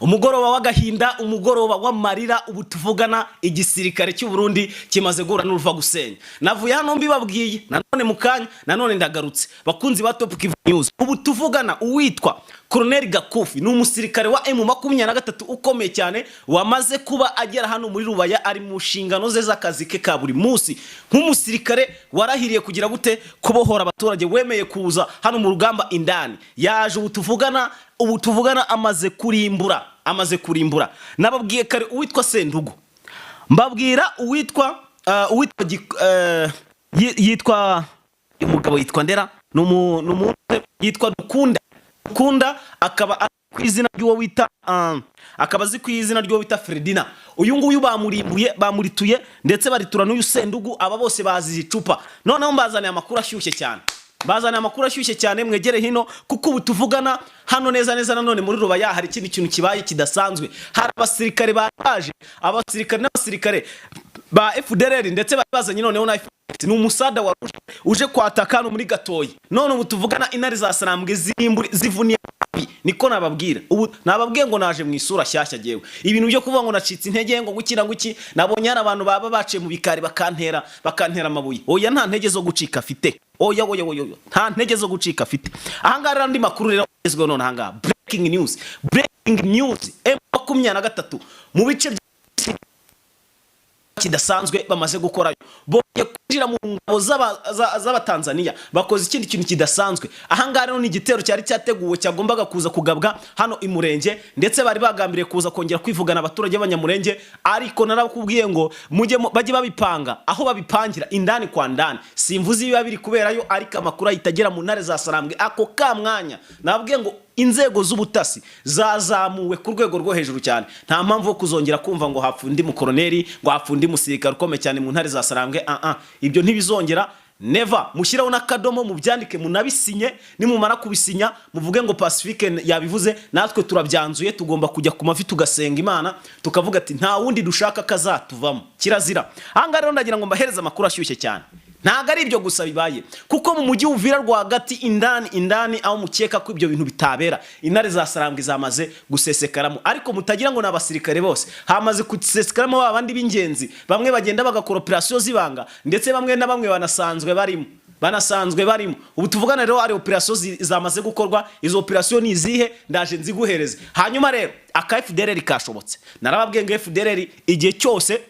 umugoroba w'agahinda, umugoroba w'amarira. Ubu tuvugana igisirikare cy'u Burundi kimaze guhura n'uruva gusenya. Navuye hano mbibabwiye, nanone mukanya, nanone ndagarutse. Bakunzi ba Top Kivu News, ubu tuvugana uwitwa Colonel Gakufi ni umusirikare wa M23 ukomeye cyane, wamaze kuba agera hano muri Rubaya, ari mu nshingano ze z'akazi ke ka buri munsi nk'umusirikare warahiriye kugira gute kubohora abaturage, wemeye kuza hano mu rugamba indani. Yaje ubu tuvugana amaze kurimbura. Nababwiye kare uwitwa Sendugu, mbabwira uwitwa yitwa umugabo yitwa Ndera, n'umuntu yitwa Dukunda, akaba ku izina ry'uwo wita akabazi ku izina ry'uwo wita Fredina. Uyu nguyu bamurituye ndetse baritura n'uyu Sendugu, aba bose bazize icupa. Noneho mbazaniye amakuru ashyushye cyane, mwegere hino kuko ubu tuvugana hano neza nanone muri Rubaya hari ikindi kintu kibaye kidasanzwe. Hari abasirikare baje, n'abasirikare ba FDLR ndetse bazanye noneho na ni umusada uje kwataka hano muri Gatoyi. None ubu tuvugana intare za Sarambwe zivuniye niko nababwira. Ubu nababwiye ngo naje mu isura shyashya jewe. Ibintu byo kuvuga ngo nacitse intege ngo gukira nguki, nabonye hari abantu baba baciye mu bikari bakantera amabuye. Oya, nta ntege zo gucika afite. Oya, nta ntege zo gucika afite. Ahanga rero andi makuru rero agezweho none ahanga. Breaking news M23 mu bice kidasanzwe bamaze gukorayo, bongeye kwinjira mu ngabo z'abatanzania, bakoze ikindi kintu kidasanzwe. Ahanga rero ni igitero cyari cyateguwe cyagombaga kuza kugabwa hano imurenge, ndetse bari bagambiriye kuza kongera kwivugana abaturage b'abanyamurenge, ariko narabakubwiye ngo mujye bajye babipanga aho babipangira indani kwa ndani. Simvuze biba biri kuberayo, ariko amakuru ahitagera mu ntare za Sarambwe ako ka mwanya. Nababwiye ngo inzego z'ubutasi zazamuwe ku rwego rwo hejuru cyane. Nta mpamvu yo kuzongera kumva ngo hapfundi mu koloneli, ngo hapfundi musirikare ukomeye cyane mu ntare za Sarambwe. Ibyo ntibizongera, never. Mushyiraho n'akadomo, mubyandike, munabisinye. Nimumara kubisinya muvuge ngo Pacifique yabivuze, natwe turabyanzuye, tugomba kujya ku mavi tugasenga Imana, tukavuga ati nta wundi dushaka kazatuvamo, kirazira. Ahanga rero ndagira ngo mbahereze amakuru ashyushye cyane. Ntago ari ibyo gusa bibaye, kuko mu mujyi Uvira rwagati indani aho mukeka ko ibyo bintu bitabera, intare za Sarambwe zamaze gusesekaramo. Ariko mutagira ngo n'abasirikare bose hamaze kusesekaramo babandi b'ingenzi, bamwe bagenda bagakora operation zibanga, ndetse bamwe na bamwe banasanzwe barimo. Ubu tuvugana rero ari operation zamaze gukorwa. Izo operation ni izihe? Ndaje nziguhereze. Hanyuma rero aka FDLR kashobotse. Narababwiye ngo FDLR igihe cyose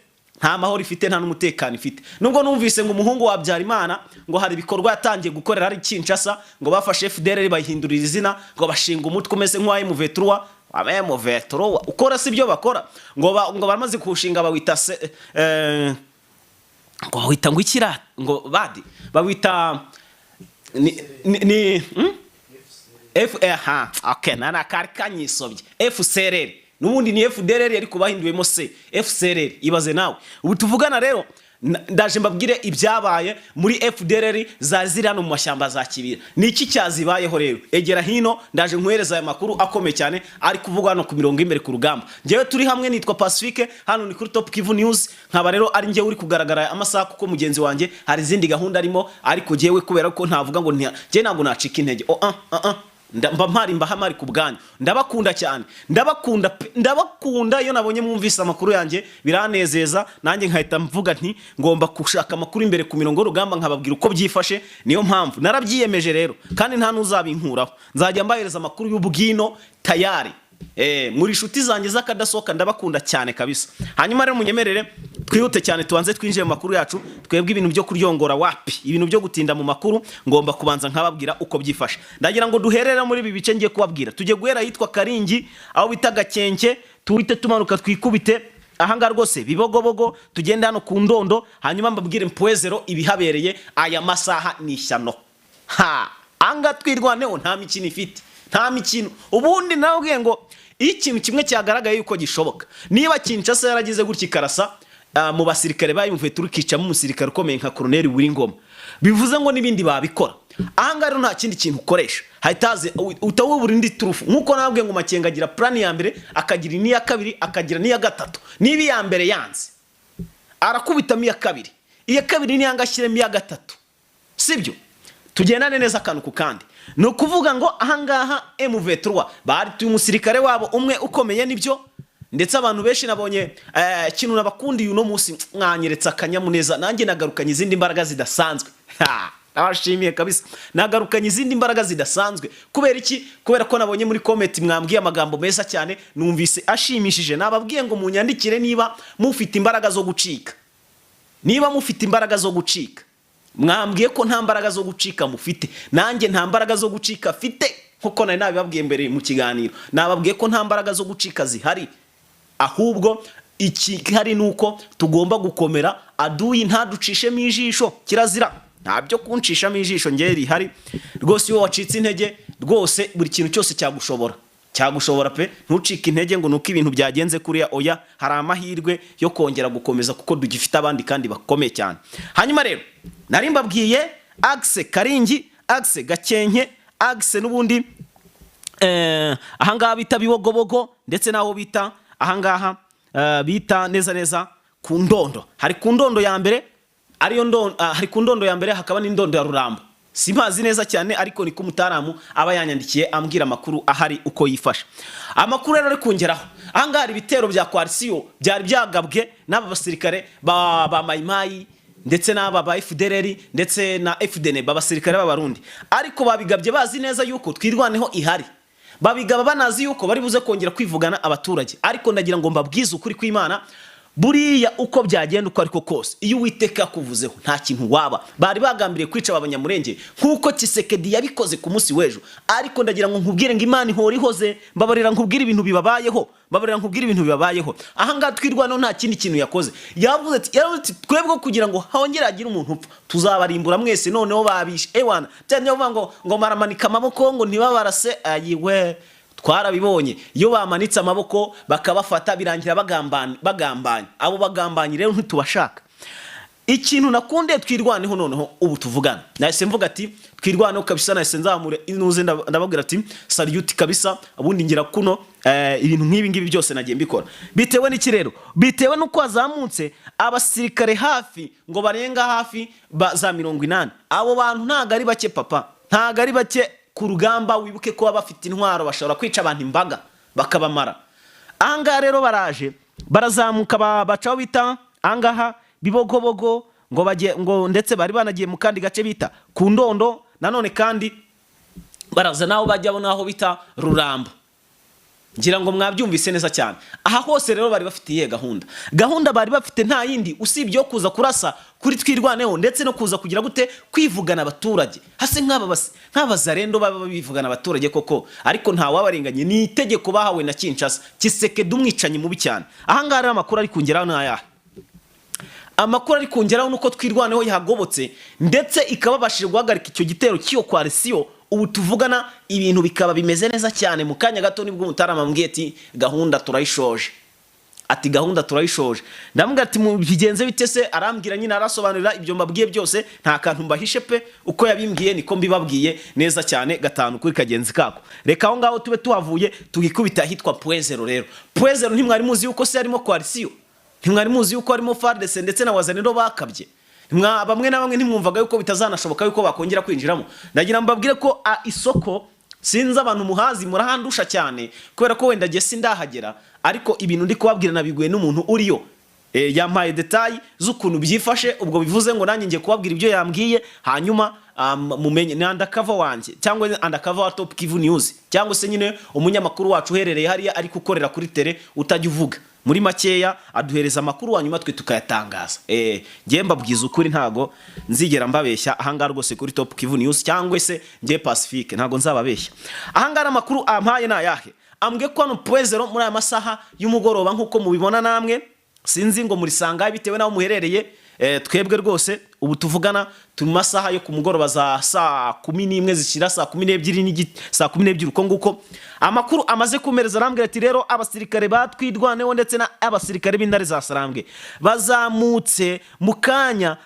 nta mahoro ifite, nta n'umutekano ifite. Nubwo numvise ngo umuhungu wa Byarimana ngo hari ibikorwa yatangiye gukorera ari Kinshasa, ngo bafashe FDLR bayihindurira izina, ngo bashinga umutwe umeze nk'uwa M23 ukora si byo bakora, ngo baramaze kushinga bawita ngo bawita ngo ikira ngo badi bawita ni okay, nana karkanyisobye FCRR. Nubundi ni FDLR ariko bahinduwemo FCRR. Ibaze nawe. Ubu tuvugana rero ndaje mbabwire ibyabaye muri FDLR zaziri hano mu mashyamba za Kibira. Niki cyazibayeho rero? Egera hino ndaje nkwereza aya makuru akomeye cyane ari kuvuga hano ku mirongo imbere ku rugamba. Ngewe turi hamwe, nitwa Pacifique, hano ni kuri Top Kivu News. Nkaba rero ari ngewe uri kugaragara amasaha kuko mugenzi wanjye hari izindi gahunda arimo, ariko ngewe kubera ko ntavuga ngo nge ntabwo nacika intege. Mbahamari ku bwanyu. Ndabakunda cyane, ndabakunda. Iyo nabonye mwumvise amakuru yanjye biranezeza, nanjye nkahita mvuga nti ngomba gushaka amakuru imbere ku mirongo y'urugamba nkababwira uko byifashe. Niyo mpamvu narabyiyemeje rero, kandi nta nuzabinkuraho. Nzajya mbahereza amakuru y'ubugino tayari. Muri shuti zanjye zakadasoka, ndabakunda cyane kabisa. Hanyuma rero munyemerere twihute cyane tubanze twinjiye mu makuru yacu. Twebwe ibintu byo kuryongora wapi, ibintu byo gutinda mu makuru, ngomba kubanza nkababwira uko byifashe. Ndagira ngo duherera muri ibi bice ngiye kubabwira. Tujye guhera yitwa Karingi aho bita Gakenke, tuhite tumanuka twikubite ahanga rwose Bibogobogo, tugenda hano ku Ndondo, hanyuma mbabwire Mpwezero ibihabereye aya masaha nishyano. Anga twirwaneho nta mikino ifite, nta mikino. Ubundi nabwiye ngo ikintu kimwe cyagaragaye yuko gishoboka. Niba Kinshasa yaragize gutya karasa mu basirikare bayimuvuye turukicamo umusirikare ukomeye nka Colonel Wiringoma, bivuze ngo nibindi babikora. Ahanga rero nta kindi kintu ukoresha, hahitaze utawubura indi turufu. Nkuko nabwiye ngo Makenga agira plan ya mbere, akagira n'iya kabiri, akagira n'iya gatatu. Nibi ya mbere yanze arakubita iya kabiri, iya kabiri ni yanga ashyiremo iya gatatu. Sibyo? Tugendane neza akantu ku kandi. ni ukuvuga ngo ahangaha M23 barituye umusirikare wabo umwe ukomeye nibyo, ndetse abantu benshi nabonye kintu nabakundiye uno munsi mwanyeretse akanyamuneza, nanjye nagarukanye izindi mbaraga zidasanzwe. Abashimiye kabisa, nagarukanye izindi mbaraga zidasanzwe. Kubera iki? Kubera ko nabonye muri comment mwambwiye amagambo meza cyane, numvise ashimishije. Nababwiye ngo munyandikire niba mufite imbaraga zo gucika, niba mufite imbaraga zo gucika. Mwambwiye ko nta mbaraga zo gucika mufite, nanjye nta mbaraga zo gucika afite, nkuko nari nabibabwiye mbere mu kiganiro. Nababwiye ko nta mbaraga zo gucika zihari, ahubwo iki hari nuko tugomba gukomera. Aduyi ntaducishemo ijisho, kirazira ntabyo kunshishamo ijisho ngeri hari rwose. Iyo wacitse intege rwose buri kintu cyose cyagushobora pe, ntucike intege ngo nuko ibintu byagenze kuriya. Oya, hari amahirwe yo kongera gukomeza kuko dugifite abandi kandi bakomeye cyane. Hanyuma rero nari mbabwiye Axe Karingi, Axe Gakenke, Axe n'ubundi ahangaha bita Bibogobogo, ndetse naho bita ahangaha bita neza ku Ndondo. Hari ku Ndondo ya mbere, ariyo Ndondo, hari ku Ndondo ya mbere, hakaba n'Indondo ya Rurambo. Simpazi neza cyane, ariko ni ku Mutaramu aba yanyandikiye ambwira amakuru ahari uko yifasha. Amakuru rero ari kungeraho, ahangaha hari ibitero bya coalition byari byagabwe n'aba basirikare ba Mayimayi ndetse n'aba ba FDLR ndetse na FDN, babasirikare b'abarundi, ariko babigabye bazi neza yuko twirwaneho ihari. Babigaba banazi yuko bari buze kongera kwivugana abaturage. Ariko ndagira ngo mbabwize ukuri kw'Imana, buriya uko byagenda uko ariko kose, iyo Uwiteka kuvuzeho nta kintu waba. Bari bagambiriye kwica abanyamurenge nkuko Tshisekedi yabikoze ku munsi w'ejo, ariko ndagira ngo nkubwire ngo Imana ihora ihoze. Mbabarira nkubwire ibintu bibabayeho, ahangaha twirwanaho nta kindi kintu yakoze. Yavuze ati twebwe kugira ngo hongere agire umuntu upfa, tuzabarimbura mwese. Noneho babishe ewana cyane bavuga ngo maramanika amaboko ngo ntibabarase. Ayiwe, twarabibonye iyo bamanitse amaboko bakabafata birangira bagambanye. Abo bagambanyi rero ntitubashaka. Ikintu nakunde twirwaneho noneho ubu tuvugana, nahise mvuga ati twirwaneho kabisa. Nahise nzamure inuze ndababwira ati salute kabisa. Ubundi ngira kuno ibintu nk'ibi ngibi byose nagiye mbikora bitewe n'iki rero, bitewe nuko azamutse abasirikare hafi ngo barenga hafi za 80. Abo bantu ntago ari bake papa, ntago ari bake ku rugamba. Wibuke ko bafite intwaro, bashobora kwica abantu imbaga bakabamara. Ahangaha rero baraje barazamuka bacaho bita ahangaha Bibogobogo ngo ndetse bari banagiye mu kandi gace bita ku Ndondo nanone, kandi baraza naho bajya naho bita Rurambo. Ngira ngo mwabyumvise neza cyane. Aha hose rero bari bafitiye gahunda bari bafite nta yindi usibye yo kuza kurasa kuri twirwaneho, ndetse no kuza kugira gute kwivugana abaturage. Hase nk'abazarendo baba bivugana abaturage koko, ariko nta wabarenganye. Ni itegeko bahawe na Kinshasa. Tshisekedi umwicanyi mubi cyane. Ahangaha rero amakuru ari kungeraho n'ayahe? Amakuru ari kungeraho nuko twirwaneho yahagobotse, ndetse ikababashije guhagarika icyo gitero cy'iyo coalition. Ubu tuvugana ibintu bikaba bimeze neza cyane. Mu kanya gato nibwo Mutarama mbwiye ati gahunda turayishoje. Ati gahunda turayishoje. Ndamubwira ati bigenze bite se? Arambwira nyine arasobanurira ibyo mbabwiye byose, nta kantu mbahishe pe. Uko yabimbwiye niko mbibabwiye neza cyane, gatanu kuri kagenzi kako. Reka aho ngaho tube tuhavuye tugikubita hitwa Poezero. Rero Poezero ntimwari muzi yuko se harimo coalition, ntimwari muzi yuko harimo FARDC ndetse na wazaniro bakabye. Bamwe na bamwe ntimwumvaga yuko bitazanashoboka yuko bakongera kwinjiramo. Ndagira mbabwire ko isoko sinzi abantu muhazi murahandusha cyane, kubera ko wenda gese ndahagera, ariko ibintu ndi kubabwira nabiguye n'umuntu uriyo. Yampaye detail z'ukuntu byifashe. Ubwo bivuze ngo nanjye ngiye kubabwira ibyo yambwiye, hanyuma mumenye ni undercover wanjye cyangwa undercover wa Top Kivu News, cyangwa se nyine umunyamakuru wacu uherereye hariya ari gukorera kuri tele utajya uvuga. Muri makeya aduhereza amakuru hanyuma twe tukayatangaza. Ngiye mbabwiza ukuri, ntago nzigera mbabeshya ahangaha rwose kuri Top Kivu News, cyangwa se ngiye Pacifique ntago nzababeshya. Ahangaha amakuru ampaye nayahe? Ambwe ko no Poezero muri aya masaha y'umugoroba nkuko mubibona namwe, sinzi ngo muri sanga bitewe naho muherereye. Twebwe rwose ubu tuvugana turi mu masaha yo ku mugoroba za saa 11 zishira saa 12 saa 12 uko nguko. Amakuru amaze kumereza arambwira ati rero abasirikare batwirwaneho ndetse na abasirikare b'intare za Sarambwe bazamutse mu kanya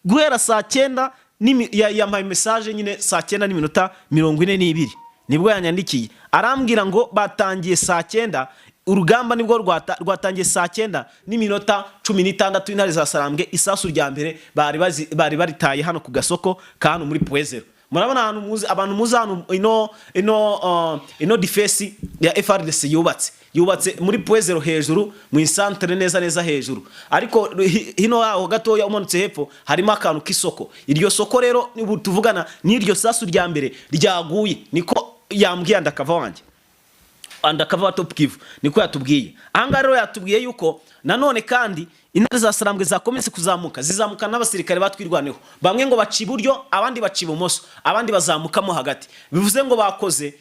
guhera saa 9 yampaye message nyine saa 9:42 nibwo yanyandikiye arambwira ngo batangiye saa 9. Urugamba nibwo rwatangiye saa 9:16 intare za Sarambwe. Isasu rya mbere bari baritaye hano ku gasoko ka hano muri Poezero. murabona abantu muzi hano ino defense ya FRDC yubatse muri Puezero hejuru mu centre neza hejuru, ariko hino aho gatoya umanutse hepfo harimo akantu k'isoko. Iryo soko rero nibu tuvugana n'iryo sasu rya mbere ryaguye, niko yambwiye ndakava wanje andakava top give, niko yatubwiye. Ahanga rero yatubwiye yuko nanone kandi intare za Sarambwe zakomeze zizamuka n'abasirikare batwirwaneho, bamwe ngo baci iburyo abandi baci ibumoso abandi bazamukamo hagati, bivuze ngo bakoze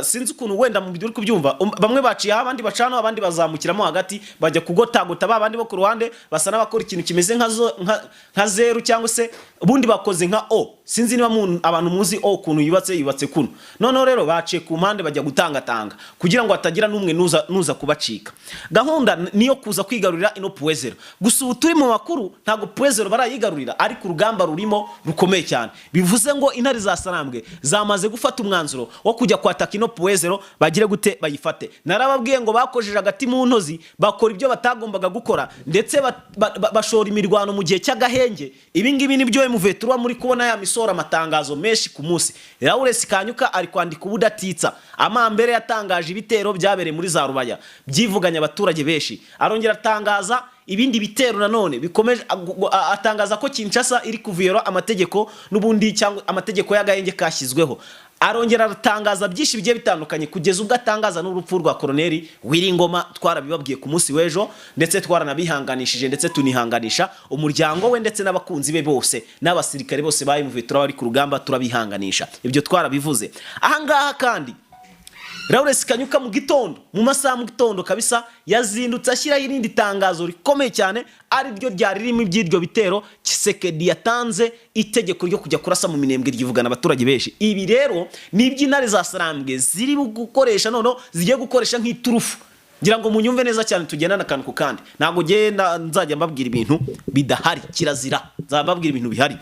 sinzi ukuntu wenda mu biduri kubyumva, bamwe baciye abandi bacana abandi bazamukiramo hagati bajya kugotagota abandi bo ku ruhande basa n'abakora ikintu kimeze nka zero cyangwa se ubundi bakoze nka O. Sinzi niba abantu muzi O kuntu yubatse kuno. None rero baciye ku mpande bajya gutangatanga kugira ngo hatagira n'umwe nuza kubacika. Gahunda niyo kuza kwigarurira ino Puezero. Gusa ubu turi mu makuru ntago Puezero barayigarurira, ariko urugamba rurimo rukomeye cyane. Bivuze ngo intare za Sarambwe zamaze gufata umwanzuro wo kujya kwataka ino Puezero bagire gute bayifate. Narababwiye ngo bakojeje agati mu ntozi, bakora ibyo batagombaga gukora, ndetse bashora imirwano mu gihe cy'agahenge. Ibi ngibi nibyo M23 muri kubona ya misora amatangazo menshi ku munsi. Laurence Kanyuka ari kwandika ubudatitsa amambere yatangaje ibitero byabereye muri za Rubaya byivuganya abaturage benshi, arongera atangaza ibindi bitero nanone bikomeje, atangaza ko Kinshasa iri kuviyora amategeko n'ubundi cyangwa amategeko y'agahenge kashyizweho. Arongera aratangaza byinshi bigiye bitandukanye kugeza ubwo atangaza n'urupfu rwa Colonel Wiringoma. Twarabibabwiye ku munsi w'ejo, ndetse twaranabihanganishije ndetse tunihanganisha umuryango we ndetse n'abakunzi be bose n'abasirikare bose baye mu vitro bari ku rugamba, turabihanganisha. Ibyo twarabivuze. Ahangaha kandi Laurence Kanyuka mu gitondo, mu masaha mu gitondo kabisa, yazindutse ashyiraho irindi tangazo rikomeye cyane, ari ryo ryari ririmo iby'iryo bitero. Kisekedi yatanze itegeko ryo kujya kurasa mu minembwe ryivugana abaturage benshi. Ibi rero ni iby'intare za Sarambwe ziri gukoresha, noneho zigiye gukoresha nk'iturufu. Ngira ngo munyumve neza cyane, tugendana akantu ku kandi. Ntago genda nzajya mbabwira ibintu bidahari, kirazira. Nzababwira ibintu bihari.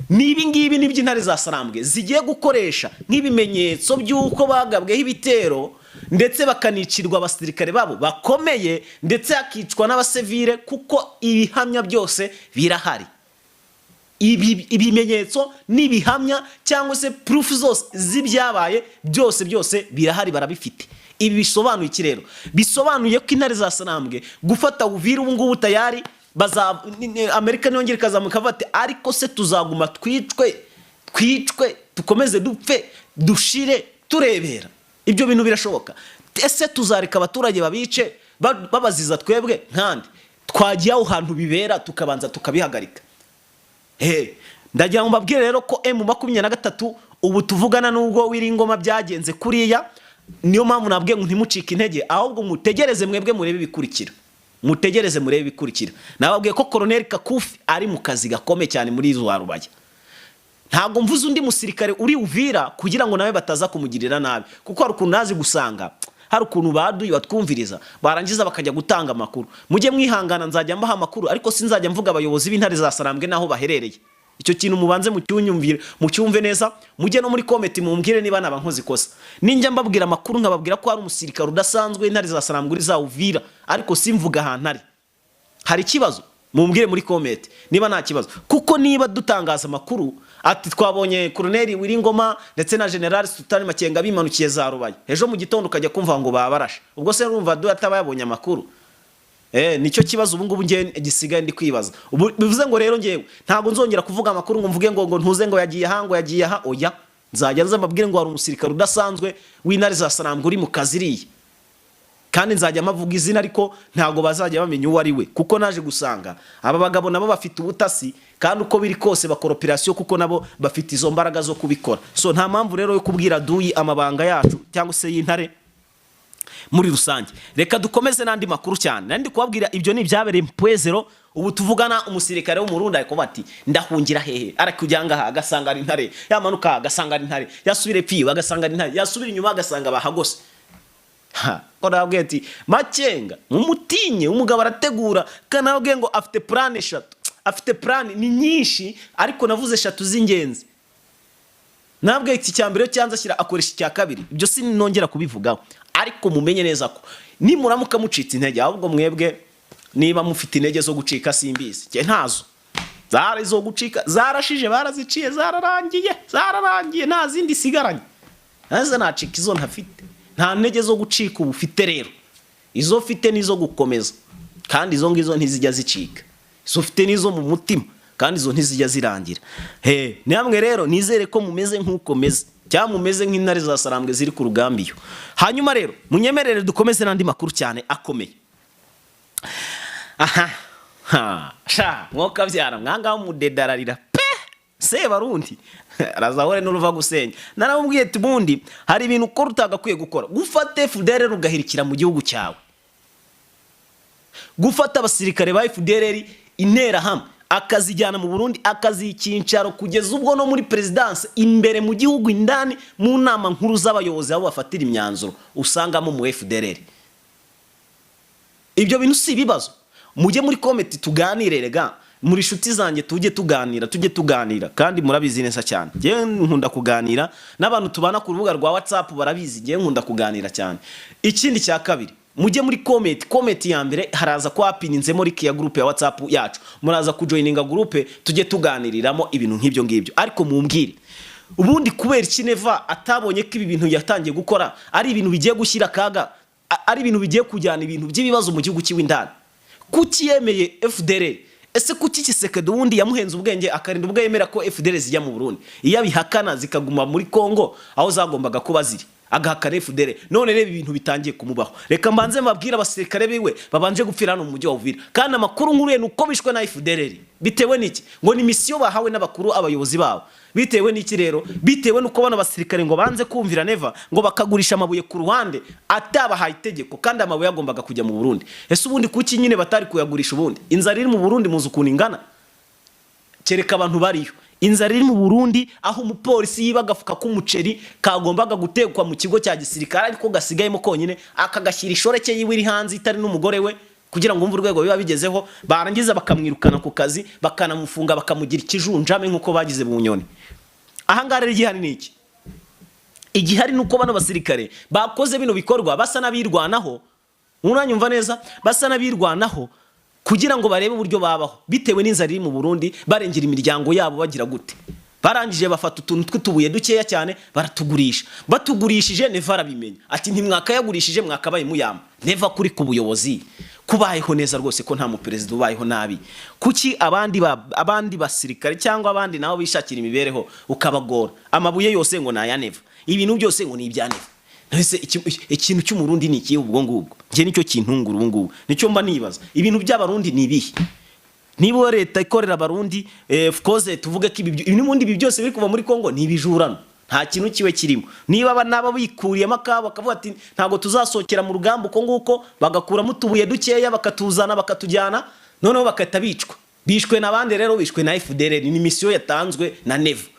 Nibi ngibi n'iby'intare za Sarambwe zigiye gukoresha nk'ibimenyetso by'uko bagabweho ibitero, ndetse bakanicirwa abasirikare babo bakomeye, ndetse akicwa n'abasivile, kuko ibihamya byose birahari. Ibimenyetso n'ibihamya cyangwa se proof zose z'ibyabaye byose birahari, barabifite. Ibi bisobanuye iki rero? Bisobanuye ko intare za Sarambwe gufata Uvira ubu ngubu tayari Amerika niyongera ikazamuka bati ariko se tuzaguma twicwe tukomeze dupfe dushire turebera. Ibyo bintu birashoboka? Ese tuzareka abaturage babice babaziza twebwe nkandi twagiye aho hantu bibera tukabanza tukabihagarika? Ndagira ngo mbabwire rero ko M23 ubu tuvugana n'ubwo Wiringoma byagenze kuriya, niyo mpamvu nabwiye ngo ntimucike intege, ahubwo mutegereze mwebwe murebe bikurikira. Mutegereze murebe bikurikira. Nababwiye ko Colonel Kakufi ari mu kazi gakomeye cyane muri izo Rubaya. Ntago mvuze undi musirikare uri Uvira kugira ngo nawe bataza kumugirira nabi, kuko hari ukuntu nazi gusanga hari ukuntu baduye batwumviriza barangiza bakajya gutanga amakuru. Mujye mwihangana, nzajya mbaha amakuru, ariko sinzajya mvuga abayobozi b'intare za Sarambwe naho baherereye. Icyo kintu mubanze mucyumve neza, mujye no muri comment mumbwire niba nabankoze kosa. Ninjya mbabwira amakuru nkababwira ko hari umusirikare udasanzwe intare za Sarambwe uri za Uvira, ariko simvuga ahantu ari. Hari ikibazo? Mumbwire muri comment niba nta kibazo, kuko niba dutangaza amakuru ati twabonye Colonel Wiringoma ndetse na General Sultan Makenga bimanukiye za Rubaya, ejo mu gitondo ukajya kumva ngo babarashe, ubwo se urumva atabayabonye amakuru? Nicyo kibazo ubu ngubu ngiye gisigaye ndi kwibaza. Bivuze ngo rero ngewe ntago nzongera kuvuga amakuru ngo mvuge ngo ntuze ngo yagiye aha, oya. Nzajya nzababwire ngo hari umusirikare udasanzwe w'intare za Sarambwe uri mu kaziriye, kandi nzajya mavuga izina, ariko ntago bazajya bamenya uwo ari we, kuko naje gusanga aba bagabo nabo bafite ubutasi, kandi uko biri kose bakora operation, kuko nabo bafite izo mbaraga zo kubikora. So nta mpamvu rero yo kubwira duyi amabanga yacu cyangwa se y'intare muri rusange. Reka dukomeze nandi makuru cyane. Nandi kubabwira ibyo ni byabereye Puezero. Ubu tuvugana umusirikare w'umurundi ariko bati ndahungira hehe, arakujya ngaha agasanga ari intare, yamanuka agasanga ari intare, yasubire piyo agasanga ari intare, yasubira inyuma agasanga bahagose. Orabwiye ati Makenga mumutinye, umugabo arategura, kanabwiye ngo afite plan 3, afite plan ni nyinshi, ariko navuze 3 z'ingenzi. Nabwiye iki cyambere cyanza ashyira akoresha icya kabiri, ibyo sinongera kubivugaho, ariko mumenye neza ko nimuramuka mucitse intege, ahubwo mwebwe niba mufite intege zo gucika simbizi, cye ntazo zari zo gucika zarashije baraziciye zararangiye nta zindi sigaranye naze nacika izo ntafite nta ntege zo gucika ubu ufite rero izo ufite nizo gukomeza kandi izo ngizo ntizijya zicika izo ufite nizo mu mutima kandi izo ntizijya zirangira namwe rero nizere ko mumeze nk'uko meze cyangwa mumeze nk'intare za sarambwe ziri ku rugambiyo. Hanyuma rero munyemerere dukomeze n'andi makuru cyane akomeye. Mwoka byara mwanga umudedararira se barundi razahore n'uruva gusenya naramubwiye tubundi hari ibintu ukora utagakwiye gukora. Gufata FDR rugahirikira mu gihugu cyawe, gufata abasirikare ba FDR intera hamwe akazijyana mu Burundi akazikincharo kugeza ubwo no muri presidence imbere mu gihugu indani mu nama nkuru z'abayobozi abo bafatira imyanzuro usangamo mu FDR. Ibyo bintu si bibazo, mujye muri komenti tuganire rega, muri shuti zanjye tujye tuganira kandi murabizi neza cyane. Je nkunda kuganira n'abantu tubana ku rubuga rwa WhatsApp barabizi, je nkunda kuganira cyane. Ikindi cya kabiri, mujye muri komenti ya mbere haraza ko apininzemo link ya group ya WhatsApp yacu, muraza kujoininga group tujye tuganiriramo ibintu nk'ibyo ngibyo. Ariko mumbwire ubundi kubera iki Neva atabonye ko ibi bintu yatangiye gukora ari ibintu bigiye gushyira kaga, ari ibintu bigiye kujyana ibintu by'ibibazo mu gihugu cy'indani? Kuki yemeye FDR? Ese kuki Kisekedi wundi yamuhenze ubwenge akarinda ubwo yemera ko FDR zijya mu Burundi, iyo bihakana zikaguma muri Kongo aho zagombaga kuba ziri agahakana FDR? None reba ibintu bitangiye kumubaho. Reka mbanze mabwira abasirikare biwe babanje gupfira no mu mujyi wa Uvira, kandi amakuru nkuru nuko bishwe na FDR. Bitewe n'iki? Ngo ni mission bahawe n'abakuru abayobozi babo. Bitewe n'iki rero? Bitewe nuko bana basirikare ngo banze kumvira Neva ngo bakagurisha amabuye ku ruhande atabahaye itegeko, kandi amabuye yagombaga kujya mu Burundi. Ese ubundi kuki nyine batari kuyagurisha ubundi? Inzara iri mu Burundi muzu kuningana kereka abantu bariyo. Inzara iri mu Burundi aho umupolisi yibagafuka k'umuceri kagombaga gutekwa mu kigo cya gisirikare ariko gasigayemo konyine akagashyira ishoreke yiwe iri hanze itari n'umugore we kugira ngo umve urwego biba bigezeho, barangiza bakamwirukana ku kazi bakanamufunga bakamugira ikijunjame nk'uko bagize mu Bunyoni. Aha ngaha rero igihari ni iki? Igihari nuko bano basirikare bakoze bino bikorwa basa nabirwanaho, uranyumva neza, basa nabirwanaho kugira ngo barebe uburyo babaho bitewe n'inzara iri mu Burundi, barengera imiryango yabo bagira gute. Barangije bafata utuntu tw'utubuye dukeya cyane baratugurisha. Batugurishije Neva arabimenya ati ntimwakayagurishije mwakabaye muyama. Neva kuri ku buyobozi kubayeho neza rwose ko nta mu president ubayeho nabi. Kuki abandi basirikare cyangwa abandi nabo bishakira imibereho ukabagora? Amabuye yose ngo naya Neva, ibintu byose ngo ni ibya Neva. Nese ikintu cy'umurundi ni iki ubwo ngubwo? Nje nicyo kintungura ubu ngubu, nicyo mba nibaza ibintu by'abarundi ni ibihe? Nibo leta ikorera abarundi of course tuvuge ko ibi n'ubundi ibi byose biri kuva muri Kongo ni ibijurano, nta kintu kiwe kirimo. Niba abanaba bikuriyemo akabo bakavuga ati ntago tuzasokera mu rugamba uko nguko, bagakuramo tubuye dukeya bakatuzana bakatujyana, noneho bakatabicwa. Bishwe nabande rero, bishwe na FDR. Ni mission yatanzwe na Neva.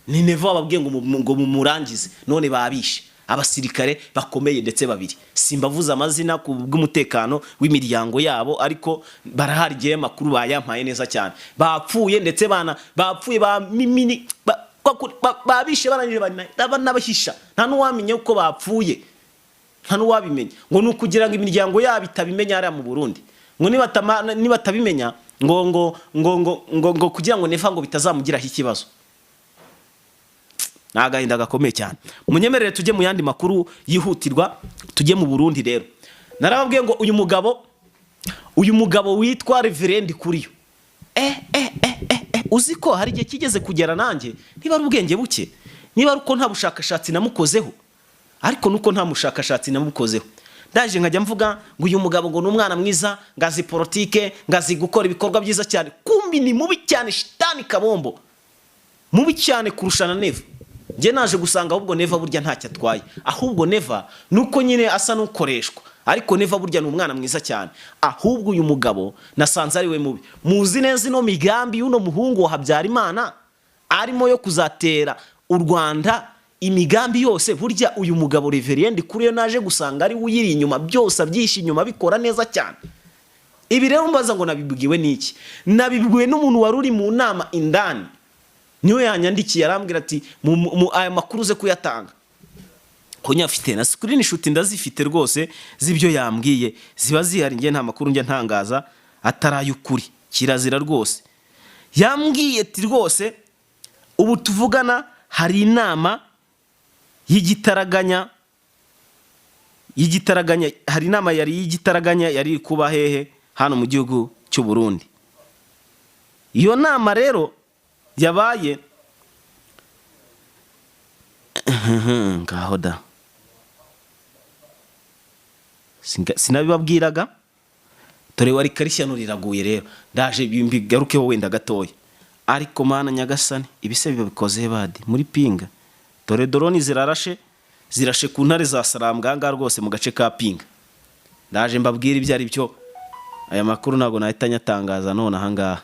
Ni Neva babwiye ngo mumurangize, none babishe abasirikare bakomeye ndetse babiri. Simbavuza amazina ku bw'umutekano w'imiryango yabo, ariko barahari giye makuru bayampaye neza cyane. Bapfuye ndetse bapfuye ba mimini babishe barangije n'abahisha, nta nuwamenye uko bapfuye, nta nuwabimenya. Ngo nukugira ngo imiryango yabo itabimenya ari mu Burundi, ngo nibatabimenya ngo kugira ngo Neva ngo bitazamugiraho ikibazo. Nagahinda gakomeye cyane. Munyemerere tujye mu yandi makuru yihutirwa, tujye mu Burundi rero. Narababwiye ngo uyu mugabo witwa Reverend Kuri uziko hari igihe kigeze kugera nanjye niba ari ubwenge buke, niba ari uko nta bushakashatsi namukozeho, ariko nuko nta mushakashatsi namukozeho ndaje nkajya mvuga ngo uyu mugabo ngo n'umwana mwiza, ngazi politike, ngazi gukora ibikorwa byiza cyane. Kumbi ni mubi cyane, shitani kabombo, mubi cyane kurushana Neva. Nje naje gusanga ahubwo Neva burya ntacyo atwaye, ahubwo Neva nuko nyine asa n'ukoreshwa, ariko Neva burya ni umwana mwiza cyane. Ahubwo uyu mugabo nasanze ari we mubi. Muzi neza ino migambi y'uno muhungu wa Habyarimana arimo yo kuzatera u Rwanda, imigambi yose burya uyu mugabo Reverend Kuri yo naje gusanga ari uyiri inyuma, byose abyishi inyuma bikora neza cyane. Ibi rero mbaza ngo nabibwiwe n'iki? Nabibwiwe n'umuntu wari uri mu nama indani, niwe yanyandikiye arambwira ati aya makuru ze kuyatanga ko nyafite na screenshot ndazifite rwose z'ibyo yambwiye, ziba zihari. Nge nta makuru njya ntangaza atarayukuri, kirazira rwose. yambwiye ati rwose ubu tuvugana hari inama y'igitaraganya hari inama yari y'igitaraganya yari kuba hehe hano mu gihugu cy'u Burundi. Iyo nama rero yabaye ngaho da sinabibabwiraga tore wari karishano riraguye rero ndaje mbigarukeho wenda gatoya ariko mana nyagasani ibise bibikoze badi muri pinga tore drone zirashe ku ntare za Sarambwanga rwose mu gace ka Pinga. Ndaje mbabwira ibyo ari byo aya makuru ntago nahita nyatangaza none ahangaha.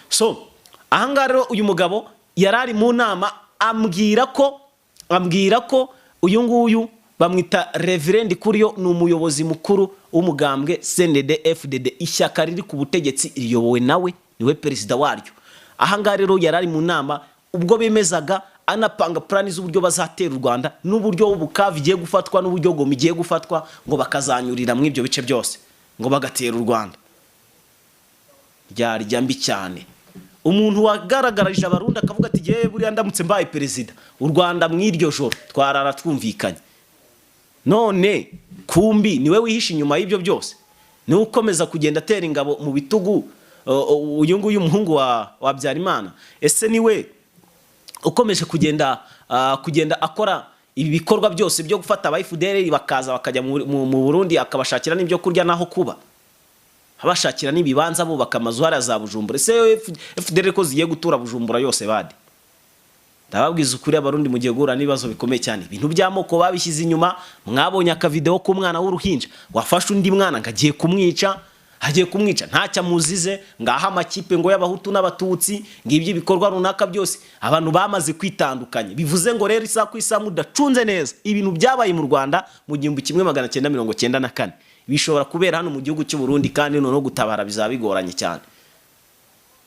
So ahangaha rero uyu mugabo yarari mu nama ambwira ko uyu nguyu bamwita Reverend Kuriyo ni umuyobozi mukuru w'umugambwe CNDD-FDD ishyaka riri ku butegetsi riyobowe nawe niwe perezida waryo. Ahangaha rero yarari mu nama ubwo bemezaga anapanga plani z'uburyo bazatera u Rwanda n'uburyo Bukavu igiye gufatwa n'uburyo Goma igiye gufatwa ngo bakazanyurira mu ibyo bice byose ngo bagatera u Rwanda. Ryari jambi cyane umuntu wagaragarije abarundi akavuga ati giye buriya ndamutse mbaye perezida u Rwanda mw'iryo joro twarara twumvikanye. None kumbi niwe wihisha inyuma y'ibyo byose ni ukomeza kugenda atera ingabo mu bitugu uyu nguyu umuhungu wa Byarimana. Ese niwe ukomeje kugenda akora ibi bikorwa byose byo gufata aba FDL bakaza bakajya mu Burundi akabashakira n'ibyo kurya naho kuba abashakira n'ibibanza bo bakamazu hara za Bujumbura. Ese FDL ko zigiye gutura Bujumbura yose badi ndababwiza ukuri abarundi mu gihe gura nibazo bikomeye cyane ibintu by'amoko babishyize inyuma. Mwabonye aka video ku mwana w'uruhinja wafashe undi mwana ngagiye kumwica ntacyo amuzize ngaha amakipe ngo y'abahutu n'abatutsi ngibyo ibikorwa runaka byose abantu bamaze kwitandukanye. Bivuze ngo rero isa ku isa mudacunze neza ibintu byabaye mu Rwanda mu 1994 bishobora kubera hano mu gihugu cy'u Burundi kandi no gutabara bizabigoranye cyane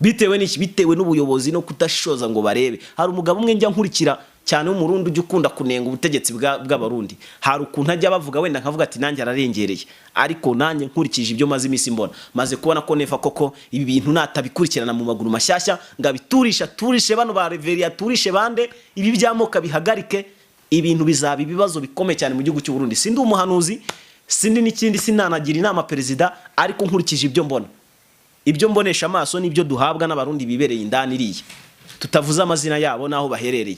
bitewe n'ubuyobozi no kutashoza ngo barebe. Hari umugabo umwe njya nkurikira cyane w'umurundi ujye ukunda kunenga ubutegetsi bw'abarundi. Hari ukuntu ajya bavuga wenda nkavuga ati nanjye ararengereye ariko nanjye nkurikije ibyo maze imisi mbona maze kubona ko nefa koko ibi bintu natabikurikirana mu maguru mashyashya ngabiturishe bano ba Reveria turishe bande ibi by'amoko bihagarike ibintu bizaba ibibazo bikomeye cyane mu gihugu cy'u Burundi. Sindi umuhanuzi sindi n'ikindi sinanagira inama perezida ariko nkurikije ibyo mbona ibyo mbonesha amaso nibyo duhabwa n'abarundi bibereye indani iriye tutavuze amazina yabo naho baherereye.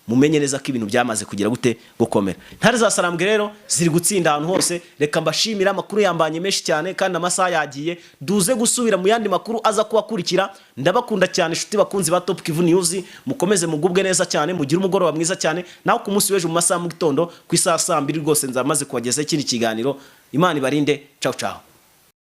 Mumenye neza ko ibintu byamaze kugira gute gukomera. Ntare za Sarambwe rero ziri gutsinda ahantu hose. Reka mbashimira amakuru yambanye menshi cyane kandi amasaha yagiye duze gusubira mu yandi makuru aza kubakurikira. Ndabakunda cyane inshuti bakunzi ba Top Kivu News mukomeze mugubwe neza cyane mugire umugoroba mwiza cyane naho ku munsi w'ejo mu masaha mu gitondo ku isaha 2 rwose nzamaze kubageza ikindi kiganiro. Imana ibarinde. Ciao ciao.